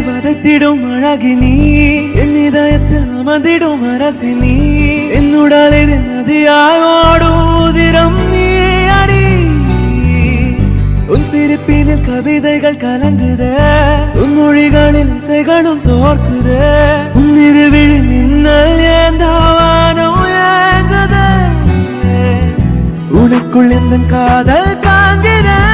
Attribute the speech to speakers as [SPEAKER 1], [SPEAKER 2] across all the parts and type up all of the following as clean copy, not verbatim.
[SPEAKER 1] வதைத்திடும் அழகினி என் இதயத்தில் அமர்ந்திடும் அரசினி என்னுடல் இது நதியாய் ஓடும் உதிரம் நீ அடி உன் சிரிப்பினில் கவிதைகள் கலங்குதே உன் மொழிகளில் இசைகளும் தோற்குதே உன் இருவிழி மின்னல் ஏந்தாவானம் ஏங்குதே உனக்குள் இந்த காதல் காண்கிறேன்.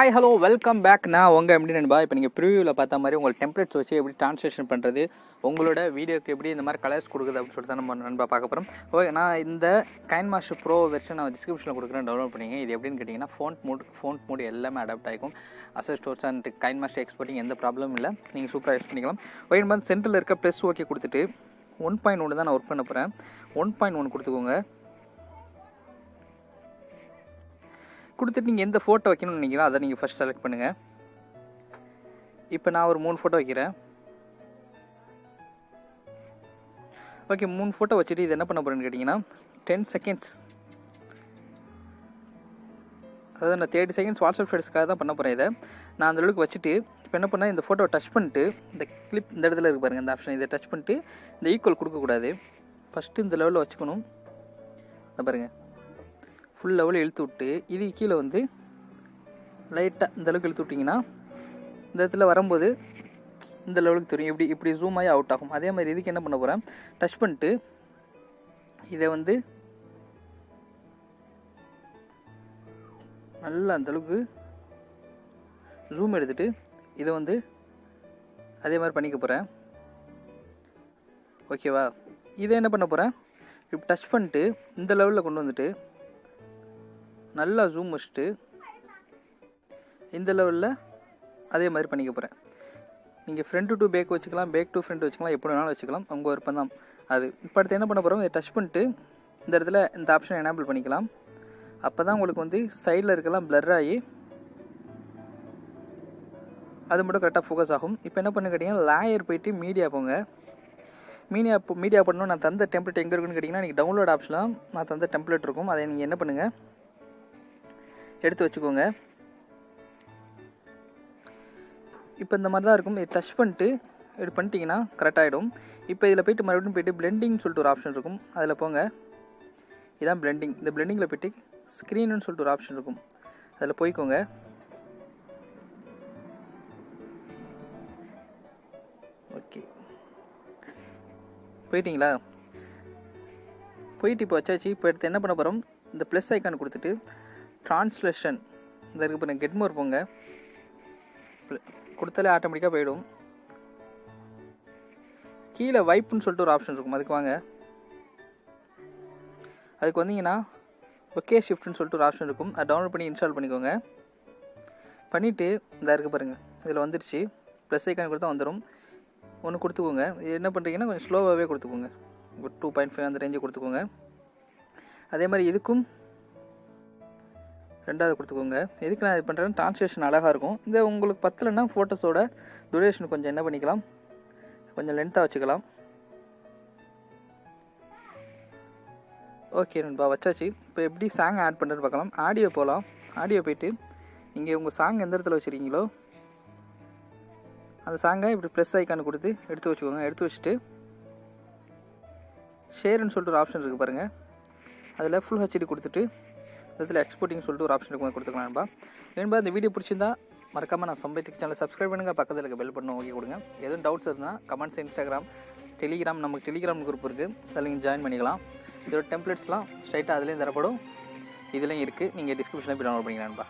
[SPEAKER 2] Hi hello welcome back. நான் உங்கள் எப்படி நண்பா. இப்போ நீங்கள் ப்ரிவியூவில் பார்த்த மாதிரி உங்கள் டெம்ப்ளேட்ஸ் வச்சு எப்படி ட்ரான்ஸ்லேஷன் பண்ணுறது, உங்களோட வீடியோக்கு எப்படி இந்த மாதிரி கலர்ஸ் கொடுக்குது அப்படின்னு சொல்லிட்டு தான் நம்ம நண்பா பார்க்க போகிறோம். ஓகே, நான் இந்த கைன்மாஸ்டர் ப்ரோ வெர்ஷன் நான் டிஸ்கிரிப்ஷனில் கொடுக்குறேன், டவுன்லோட் பண்ணிங்க. இது எப்படின்னு கேட்டிங்கன்னா ஃபோன்ட் மோட் எல்லாமே அடாப்ட் ஆகிக்கும். அசஸ் ஸ்டோர்ஸ் அண்ட் கைன்மாஸ்டர் எக்ஸ்போர்ட்டிங் எந்த ப்ராப்ளமும் இல்லை, நீங்கள் சூப்பராக யூஸ் பண்ணிக்கலாம். ஓகே, நம்ம சென்டரில் இருக்க ப்ளஸ் ஓகே கொடுத்துட்டு 1.1 தான் நான் ஒர்க் பண்ண போகிறேன். 1.1 கொடுத்துக்கோங்க. கொடுத்துட்டு நீங்கள் எந்த ஃபோட்டோ வைக்கணும்னு நினைக்கிறோம் அதை நீங்கள் ஃபஸ்ட் செலக்ட் பண்ணுங்கள். இப்போ நான் ஒரு 3 ஃபோட்டோ வைக்கிறேன். ஓகே, 3 ஃபோட்டோ வச்சுட்டு இது என்ன பண்ண போகிறேன்னு கேட்டிங்கன்னா 10 செகண்ட்ஸ், அதாவது நான் 30 செகண்ட்ஸ் வாட்ஸ்அப் ஸ்டேட்டஸ்க்காக தான் பண்ண போகிறேன். இதை நான் அந்த அளவுக்கு வச்சுட்டு இப்போ என்ன பண்ணால் இந்த ஃபோட்டோவை டச் பண்ணிட்டு இந்த கிளிப் இந்த இடத்துல இருக்கு பாருங்கள், இந்த ஆப்ஷன் இதை டச் பண்ணிட்டு இந்த ஈக்குவல் கொடுக்கக்கூடாது. ஃபஸ்ட்டு இந்த லெவலில் வச்சுக்கணும். அதை பாருங்கள், ஃபுல் லெவலில் இழுத்து விட்டு இது கீழே வந்து லைட்டாக இந்த அளவுக்கு இழுத்து விட்டிங்கன்னா இந்த இடத்துல வரும்போது இந்த லெவலுக்கு தெரியும். இப்படி ஜூம் ஆகி அவுட் ஆகும். அதே மாதிரி இதுக்கு என்ன பண்ண போகிறேன், டச் பண்ணிட்டு இதை வந்து நல்லா அந்தளவுக்கு ஜூம் எடுத்துகிட்டு இதை வந்து அதே மாதிரி பண்ணிக்க போகிறேன். ஓகேவா, இதை என்ன பண்ண போகிறேன், இப்போ டச் பண்ணிட்டு இந்த லெவலில் கொண்டு வந்துட்டு நல்லா ஜூம் வச்சுட்டு இந்த லெவலில் அதே மாதிரி பண்ணிக்க போகிறேன். நீங்கள் ஃப்ரண்ட் டு பேக் வச்சுக்கலாம், பேக் டு ஃப்ரண்ட் வச்சுக்கலாம், எப்படி வேணாலும் வச்சுக்கலாம், உங்கள் விருப்பம் தான் அது. இப்போ அடுத்து என்ன பண்ண போகிறோம், இதை டச் பண்ணிட்டு இந்த இடத்துல இந்த ஆப்ஷனை எனேபிள் பண்ணிக்கலாம். அப்போ தான் உங்களுக்கு வந்து சைடில் இருக்கலாம் பிளர் ஆகி அது மட்டும் கரெக்டாக ஃபோக்கஸ் ஆகும். இப்போ என்ன பண்ணு கேட்டிங்கன்னா லேயர் போய்ட்டு மீடியா போங்க. மீடியா பண்ணணும். நான் தந்த டெம்ப்ளேட் எங்கே இருக்குன்னு கேட்டிங்கன்னா நீங்கள் டவுன்லோட் ஆப்ஷனில் நான் தந்த டெம்ப்ளேட் இருக்கும். அதை நீங்கள் என்ன பண்ணுங்கள், எடுத்து வச்சுக்கோங்க. இப்போ இந்த மாதிரி தான் இருக்கும். இது டச் பண்ணிட்டு இப்படி பண்ணிட்டீங்கன்னா கரெக்டாகிடும். இப்போ இதில் போய்ட்டு மறுபடியும் போய்ட்டு பிளெண்டிங்னு சொல்லிட்டு ஒரு ஆப்ஷன் இருக்கும், அதில் போங்க. இதான் பிளெண்டிங். இந்த பிளெண்டிங்கில் போய்ட்டு ஸ்க்ரீனுன்னு சொல்லிட்டு ஒரு ஆப்ஷன் இருக்கும், அதில் போய்க்கோங்க. ஓகே, போயிட்டீங்களா? போயிட்டு இப்போ வச்சாச்சு. இப்போ எடுத்து என்ன பண்ண போகிறோம், இந்த ப்ளஸ் ஐக்கான் கொடுத்துட்டு ட்ரான்ஸ்லேஷன் இந்த இருக்கு பாருங்க, கெட் மோர் போங்க. கொடுத்தாலே ஆட்டோமேட்டிக்காக போயிடும். கீழே வைப்புன்னு சொல்லிட்டு ஒரு ஆப்ஷன் இருக்கும், அதுக்கு வாங்க. அதுக்கு வந்தீங்கன்னா ஓகே ஷிஃப்ட்னு சொல்லிட்டு ஒரு ஆப்ஷன் இருக்கும், அதை டவுன்லோட் பண்ணி இன்ஸ்டால் பண்ணிக்கோங்க. பண்ணிவிட்டு இந்த இருக்குது பாருங்கள், இதில் வந்துடுச்சு. ப்ளஸ் ஐக்கான் கொடுத்தா வந்துடும். ஒன்று கொடுத்துக்கோங்க. இது என்ன பண்ணுறீங்கன்னா கொஞ்சம் ஸ்லோவாகவே கொடுத்துக்கோங்க, 2.5 அந்த ரேஞ்சை கொடுத்துக்கோங்க. அதே மாதிரி இதுக்கும் 2வது கொடுத்துக்கோங்க. எதுக்கு நான் இது பண்ணுறேன்னா ட்ரான்ஸ்லேஷன் அழகாக இருக்கும். இந்த உங்களுக்கு பத்தலைன்னா ஃபோட்டோஸோட டூரேஷன் கொஞ்சம் என்ன பண்ணிக்கலாம், கொஞ்சம் லென்த்தாக வச்சுக்கலாம். ஓகே நண்பா, வச்சாச்சு. இப்போ எப்படி சாங் ஆட் பண்ணுறதுன்னு பார்க்கலாம். ஆடியோ போகலாம். ஆடியோ போய்ட்டு நீங்கள் உங்கள் சாங் எந்த இடத்துல வச்சுருக்கீங்களோ அந்த சாங்கை இப்படி ப்ளஸ் ஐக்கானு கொடுத்து எடுத்து வச்சுக்கோங்க. எடுத்து வச்சுட்டு ஷேர்னு சொல்லிட்டு ஒரு ஆப்ஷன் இருக்குது பாருங்கள், அதில் ஃபுல் ஹெச்டி கொடுத்துட்டு இதில் எக்ஸ்போர்ட்டிங் சொல்லிட்டு ஒரு ஆப்ஷன் இருக்கும், கொடுத்துக்கலாம் நண்பா. நண்பா, இந்த வீடியோ பிடிச்சிருந்தா மறக்காமல் நான் சம்பேட்டிக் சேனலை சப்ஸ்கிரைப் பண்ணுங்கள், பக்கத்தில் இருக்க பெல் பட்டன் ஓகே கொடுங்க. எதுவும் டவுட்ஸ் இருந்தால் கமெண்ட்ஸ், இன்ஸ்டாகிராம், டெலிகிராம், நமக்கு டெலிகிராம் குரூப் இருக்குது, அதில் நீங்கள் ஜாயின் பண்ணிக்கலாம். இதோட டெம்ப்ளேட்ஸ்லாம் ஸ்ட்ரைட்டாக அதுலேயும் தரப்படும், இதுலேயும் இருக்குது. நீங்கள் டிஸ்கிரிப்ஷனில் போய் டவுன்லோட் பண்ணிக்கலாம் நண்பா.